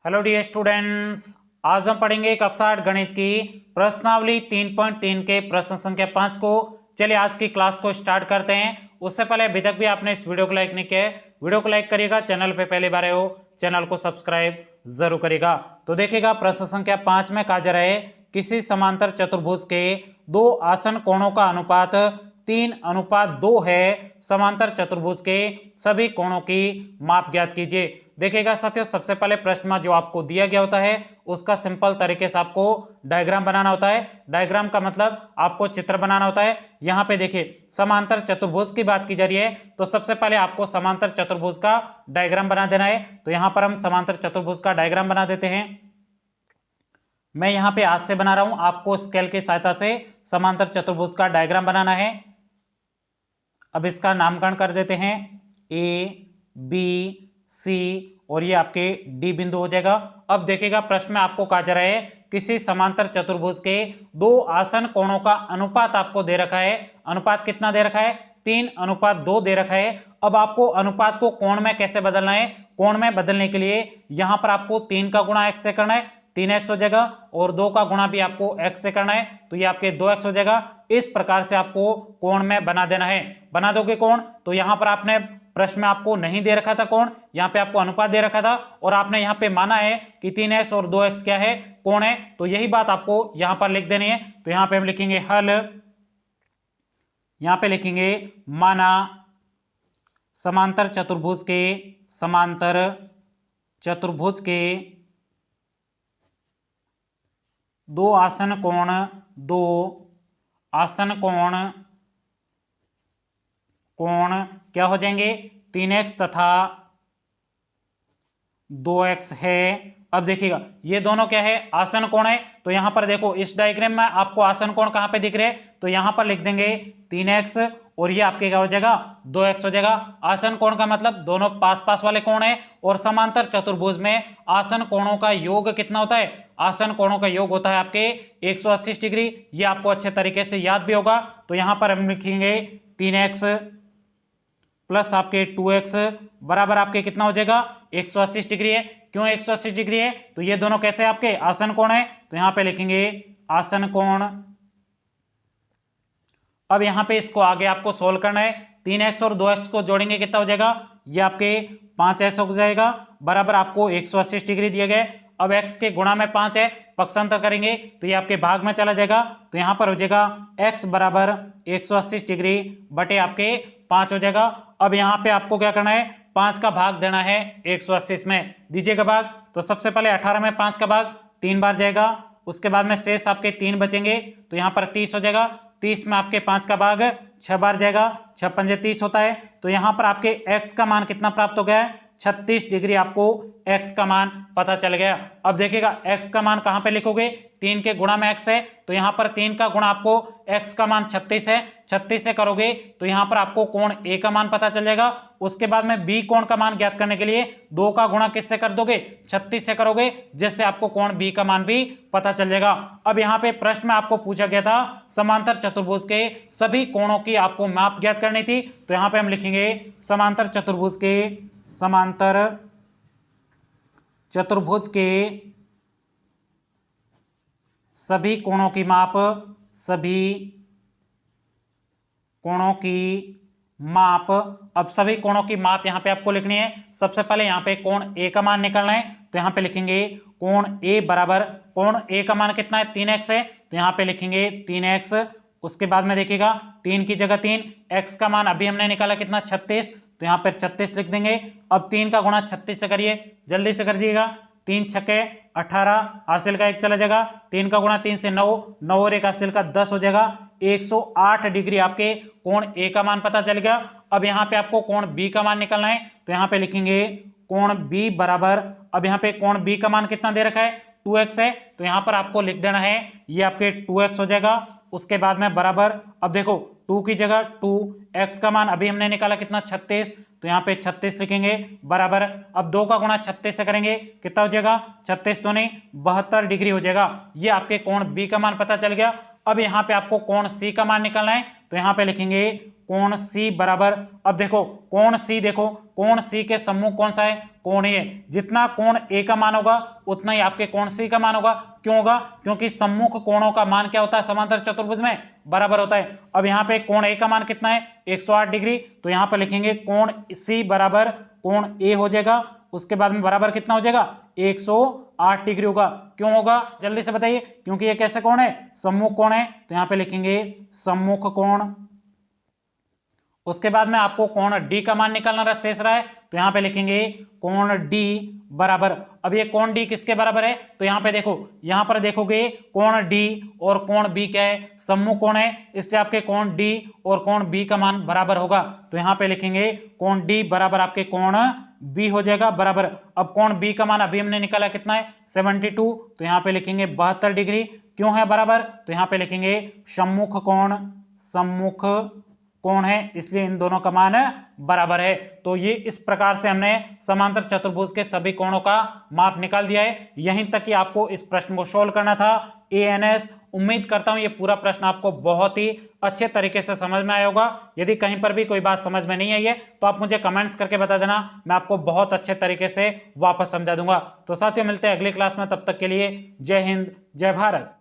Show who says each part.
Speaker 1: Hello dear students, आज हम पढ़ेंगे कक्षा 8 गणित की प्रश्नावली 3.3 के प्रश्न संख्या 5 को। चलिए आज की क्लास को स्टार्ट करते हैं। उससे पहले अभी तक भी आपने इस वीडियो को लाइक नहीं किया है, वीडियो को लाइक करिएगा। चैनल पे पहली बार आए हो, चैनल को सब्सक्राइब जरूर करिएगा। तो देखिएगा प्रश्न संख्या 5 में कहा जा रहा है किसी समांतर चतुर्भुज के दो आसन कोणों का अनुपात 3:2 है। समांतर चतुर्भुज के सभी कोणों की माप ज्ञात कीजिए। देखिएगा साथियों, सबसे पहले प्रश्न में जो आपको दिया गया होता है उसका सिंपल तरीके से आपको डायग्राम बनाना होता है। डायग्राम का मतलब आपको चित्र बनाना होता है। यहाँ पे देखिए समांतर चतुर्भुज की बात की जा रही है, तो सबसे पहले आपको समांतर चतुर्भुज का डायग्राम बना देना है। तो यहाँ पर हम समांतर चतुर्भुज का डायग्राम बना देते हैं। मैं यहाँ पे हाथ से बना रहा हूं, आपको स्केल की सहायता से समांतर चतुर्भुज का डायग्राम बनाना है। अब इसका नामकरण कर देते हैं ए, बी, सी और ये आपके डी बिंदु हो जाएगा। अब देखिएगा प्रश्न में आपको कहा जा रहा है किसी समांतर चतुर्भुज के दो आसन कोणों का अनुपात आपको दे रखा है। अनुपात कितना दे रखा है? 3:2 दे रखा है। अब आपको अनुपात को कोण में कैसे बदलना है? कोण में बदलने के लिए यहां पर आपको 3 का गुणा x से करना है, 3x हो जाएगा, और 2 का गुणा भी आपको x से करना है, तो ये आपके 2x हो जाएगा। इस प्रकार से आपको कोण में बना देना है। बना दोगे कोण, तो यहां पर आपने प्रश्न में आपको नहीं दे रखा था कोण, यहाँ पे आपको अनुपात दे रखा था और आपने यहाँ पे माना है कि 3x और 2x क्या है? कोण है। तो यही बात आपको यहाँ पर लिख देनी है। तो यहाँ पे हम लिखेंगे हल, यहाँ पे लिखेंगे माना समांतर चतुर्भुज के दो आसन कोण क्या हो जाएंगे? 3x तथा 2x है। अब देखिएगा ये दोनों क्या है? आसन कोण है। तो यहां पर देखो इस डायग्राम में आपको आसन कोण कहां पे दिख रहे हैं? तो यहां पर लिख देंगे 3x और ये आपके क्या हो जाएगा? 2x हो जाएगा। आसन कोण का मतलब दोनों पास पास वाले कोण है, और समांतर चतुर्भुज में आसन कोणों का योग कितना होता है? आसन कोणों का योग होता है आपके 180 डिग्री। ये आपको अच्छे तरीके से याद भी होगा। तो यहां पर हम लिखेंगे 3x प्लस आपके 2x बराबर आपके कितना हो जाएगा? 180 डिग्री है। क्यों 180 डिग्री है? तो ये दोनों कैसे आपके आसन कोण है। तो यहां पे लिखेंगे आसन कोण। अब यहां पे इसको आगे आपको सोल्व करना है। 3x और 2x को जोड़ेंगे कितना हो जाएगा? ये आपके 5s हो जाएगा, बराबर आपको 180 डिग्री दिए गए। अब x के गुणा में 5 है, पक्षांतर करेंगे तो ये आपके भाग में चला जाएगा। तो यहां पर हो जाएगा x बराबर 180 डिग्री बटे आपके 5 हो जाएगा। अब यहां पे आपको क्या करना है? 5 का भाग देना है 180 में। दीजिएगा भाग। तो सबसे पहले 18 में 5 का भाग 3 बार जाएगा, उसके बाद में शेष आपके 3 बचेंगे, तो यहाँ पर 30 हो जाएगा। 30 में आपके 5 का भाग 6 बार जाएगा, 6 पंजे 30 होता है। तो यहाँ पर आपके x का मान कितना प्राप्त हो गया है? 36 डिग्री आपको x का मान पता चल गया। अब देखिएगा x का मान कहाँ पे लिखोगे? 3 के गुणा में x है, तो यहाँ पर 3 का गुणा आपको x का मान 36 है, 36 से करोगे तो यहाँ पर आपको कोण a का मान पता चल जाएगा। उसके बाद में b कोण का मान ज्ञात करने के लिए 2 का गुणा किससे कर दोगे? 36 से करोगे, जिससे आपको कोण b का मान भी पता चल जाएगा। अब यहाँ पे प्रश्न में आपको पूछा गया था समांतर चतुर्भुज के सभी कोणों की आपको माप ज्ञात करनी थी। तो यहाँ पे हम लिखेंगे समांतर चतुर्भुज के सभी कोणों की माप। अब सभी कोणों की माप यहाँ पे आपको लिखनी है। सबसे पहले यहाँ पे कोण a का मान निकालना है। तो यहाँ पे लिखेंगे कोण a बराबर, कोण a का मान कितना है? 3x है, तो यहाँ पे लिखेंगे 3x। उसके बाद में देखिएगा 3 की जगह 3, x का मान अभी हमने निकाला कितना? 36, तो यहाँ पर 36 लिख देंगे। अब 3 का गुणा 36 से करिए, जल्दी से कर दिएगा। 3 छक्के 18, हासिल का 1 चला जाएगा। 3 का गुणा 3 से 9, 9 और 1 हासिल का 10 हो जाएगा। 108 डिग्री आपके कोण a का मान पता चल गया। अब यहाँ पे आपको कोण b का मान निकालना है। तो यहाँ पे लिखेंगे कोण b बराबर, अब यहाँ पे कोण b का मान कितना दे रखा है? 2x है, तो यहाँ पर आपको लिख देना है ये आपके 2x हो जाएगा। उसके बाद में बराबर, अब देखो 2 की जगह 2, x का मान अभी हमने निकाला कितना? 36, तो यहाँ पे 36 लिखेंगे बराबर। अब 2 का गुणा 36 से करेंगे, कितना हो जाएगा? 36 तो नहीं 72 डिग्री हो जाएगा। ये आपके कोण b का मान पता चल गया। अब यहाँ पे आपको कोण c का मान निकालना है। तो यहाँ पे लिखेंगे कोण सी बराबर, अब देखो कोण सी, देखो कोण सी के सम्मुख कौन सा है, कोण ए। जितना कोण ए का मान होगा उतना ही आपके कोण सी का मान होगा। क्यों होगा, क्योंकि सम्मुख कोणों का मान क्या होता है समांतर चतुर्भुज में, बराबर होता है। अब यहाँ पे कोण ए का मान कितना है 108 डिग्री, तो यहाँ पे लिखेंगे कोण सी बराबर कोण ए हो जाएगा, उसके बाद में बराबर कितना हो जाएगा 108 डिग्री होगा। क्यों होगा जल्दी से बताइए, क्योंकि ये कैसे कोण है, सम्मुख कोण है, तो यहाँ पे लिखेंगे सम्मुख कोण। उसके बाद में आपको कोण डी का मान निकालना रहा, शेष रहा है, तो यहाँ पे लिखेंगे कोण डी बराबर, अब ये कोण डी किसके बराबर है, तो यहाँ पे देखो, यहाँ पर देखोगे कोण डी और कोण बी क्या है, सम्मुख कोण है, इसलिए आपके कोण डी और कोण बी का मान बराबर होगा। तो यहाँ पे लिखेंगे कोण डी बराबर आपके कोण बी हो जाएगा बराबर। अब कोण बी का मान अभी हमने निकाला कितना है 72, तो यहाँ पे लिखेंगे 72 डिग्री। क्यों है बराबर, तो यहाँ पे लिखेंगे सम्मुख कोण है, इसलिए इन दोनों का मान बराबर है। तो ये इस प्रकार से हमने समांतर चतुर्भुज के सभी कोणों का माप निकाल दिया है। यहीं तक कि आपको इस प्रश्न को सोल्व करना था ANS। उम्मीद करता हूं ये पूरा प्रश्न आपको बहुत ही अच्छे तरीके से समझ में आया होगा। यदि कहीं पर भी कोई बात समझ में नहीं आई है तो आप मुझे कमेंट्स करके बता देना, मैं आपको बहुत अच्छे तरीके से वापस समझा दूंगा। तो साथियों मिलते हैं अगली क्लास में, तब तक के लिए जय हिंद जय भारत।